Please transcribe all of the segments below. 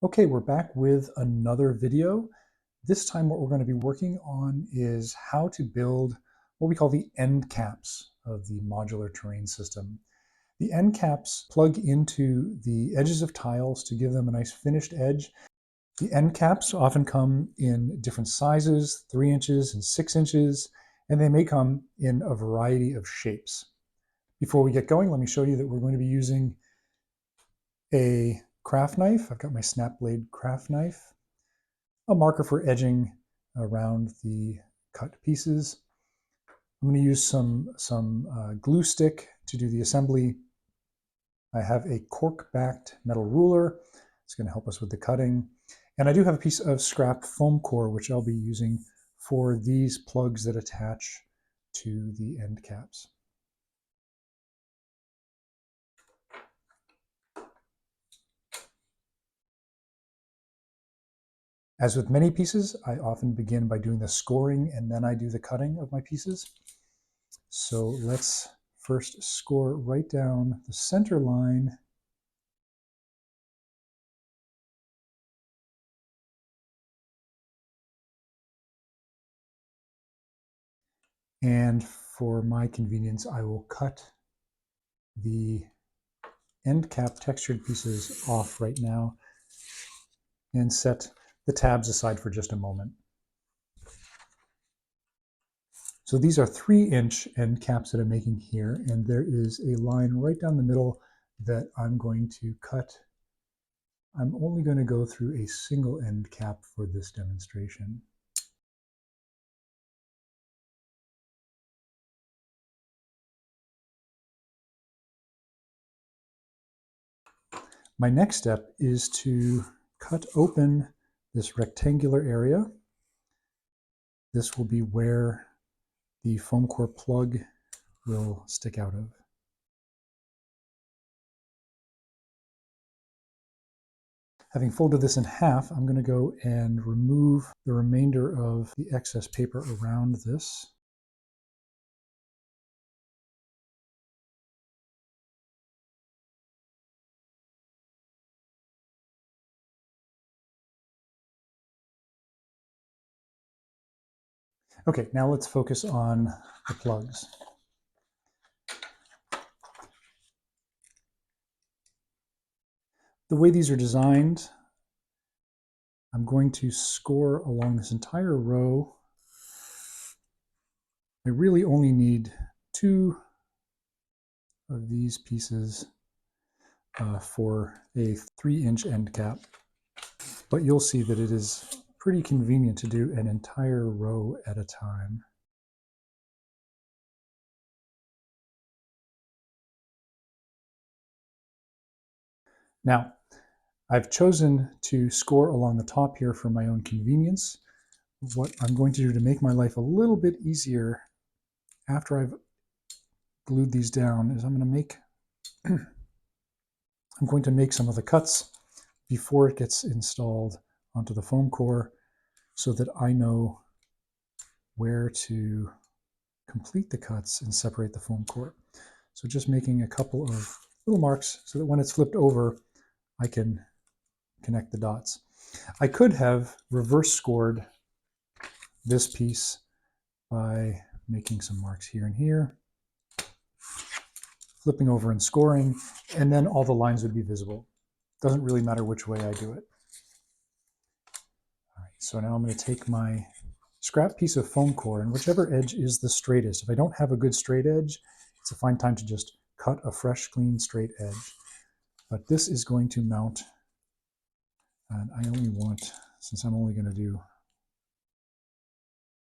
Okay, we're back with another video. This time what we're going to be working on is how to build what we call the end caps of the modular terrain system. The end caps plug into the edges of tiles to give them a nice finished edge. The end caps often come in different sizes, 3 inches and 6 inches, and they may come in a variety of shapes. Before we get going, let me show you that we're going to be using a craft knife. I've got my snap blade craft knife, a marker for edging around the cut pieces. I'm going to use some glue stick to do the assembly. I have a cork-backed metal ruler. It's going to help us with the cutting. And I do have a piece of scrap foam core, which I'll be using for these plugs that attach to the end caps. As with many pieces, I often begin by doing the scoring and then I do the cutting of my pieces. So let's first score right down the center line. And for my convenience, I will cut the end cap textured pieces off right now and set the tabs aside for just a moment. So these are 3-inch end caps that I'm making here, and there is a line right down the middle that I'm going to cut. I'm only going to go through a single end cap for this demonstration. My next step is to cut open this rectangular area. This will be where the foam core plug will stick out of. Having folded this in half, I'm going to go and remove the remainder of the excess paper around this. Okay, now let's focus on the plugs. The way these are designed, I'm going to score along this entire row. I really only need 2 of these pieces for a 3-inch end cap, but you'll see that it is pretty convenient to do an entire row at a time. Now, I've chosen to score along the top here for my own convenience. What I'm going to do to make my life a little bit easier after I've glued these down is I'm going to make some of the cuts before it gets installed onto the foam core so that I know where to complete the cuts and separate the foam core. So just making a couple of little marks so that when it's flipped over, I can connect the dots. I could have reverse scored this piece by making some marks here and here, flipping over and scoring, and then all the lines would be visible. Doesn't really matter which way I do it. All right, so now I'm going to take my scrap piece of foam core, and whichever edge is the straightest. If I don't have a good straight edge, it's a fine time to just cut a fresh, clean, straight edge. But this is going to mount, and I only want, since I'm only going to do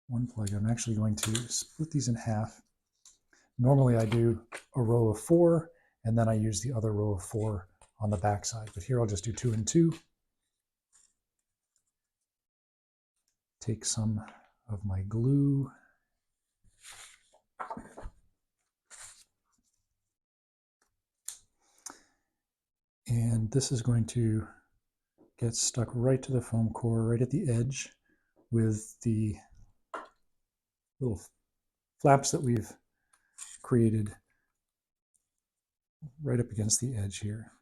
one plug, I'm actually going to split these in half. Normally I do a row of 4, and then I use the other row of 4 on the back side. But here I'll just do 2 and 2. Take some of my glue. And this is going to get stuck right to the foam core, right at the edge, with the little flaps that we've created right up against the edge here.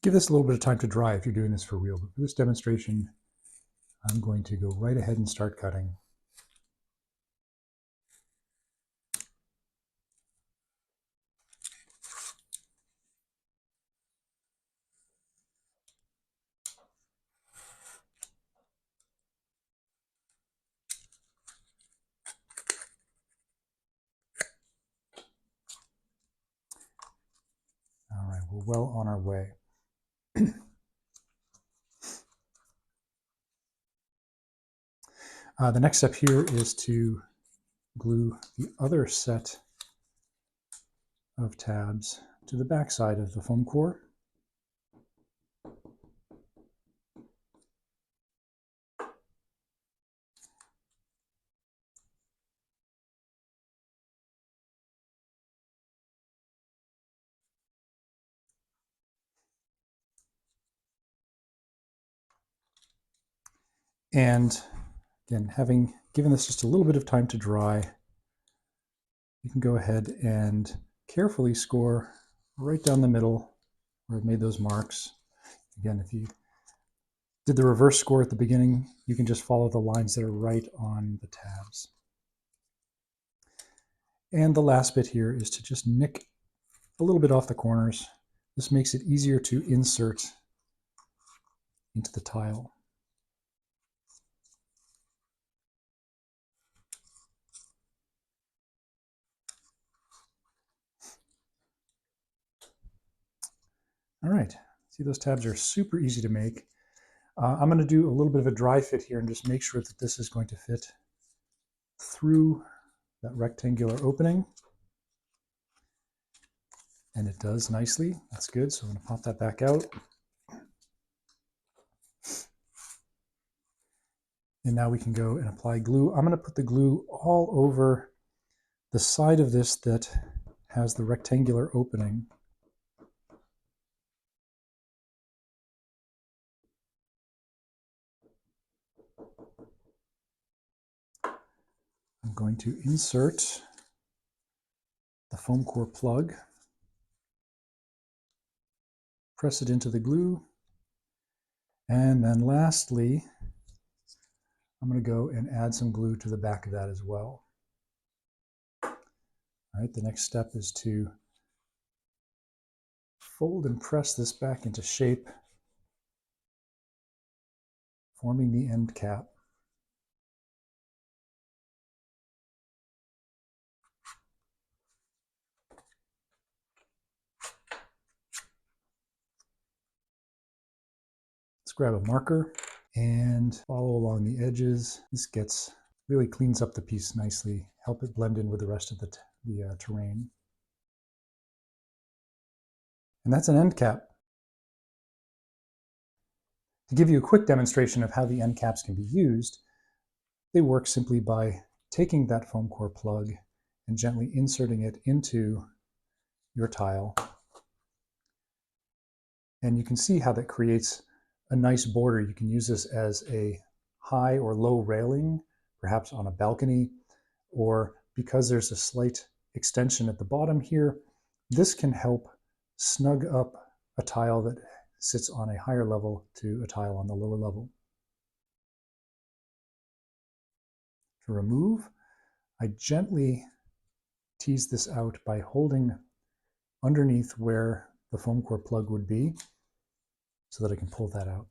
Give this a little bit of time to dry if you're doing this for real, but for this demonstration, I'm going to go right ahead and start cutting. All right, we're well on our way. The next step here is to glue the other set of tabs to the back side of the foam core. And again, having given this just a little bit of time to dry, you can go ahead and carefully score right down the middle where I've made those marks. Again, if you did the reverse score at the beginning, you can just follow the lines that are right on the tabs. And the last bit here is to just nick a little bit off the corners. This makes it easier to insert into the tile. All right, see, those tabs are super easy to make. I'm going to do a little bit of a dry fit here and just make sure that this is going to fit through that rectangular opening. And it does nicely. That's good. So I'm going to pop that back out. And now we can go and apply glue. I'm going to put the glue all over the side of this that has the rectangular opening. I'm going to insert the foam core plug, press it into the glue, and then lastly, I'm going to go and add some glue to the back of that as well. All right, the next step is to fold and press this back into shape, forming the end cap. Let's grab a marker and follow along the edges. This really cleans up the piece nicely, help it blend in with the rest of the terrain. And that's an end cap. To give you a quick demonstration of how the end caps can be used, they work simply by taking that foam core plug and gently inserting it into your tile. And you can see how that creates a nice border. You can use this as a high or low railing, perhaps on a balcony, or because there's a slight extension at the bottom here, this can help snug up a tile that sits on a higher level to a tile on the lower level. To remove, I gently tease this out by holding underneath where the foam core plug would be so that I can pull that out.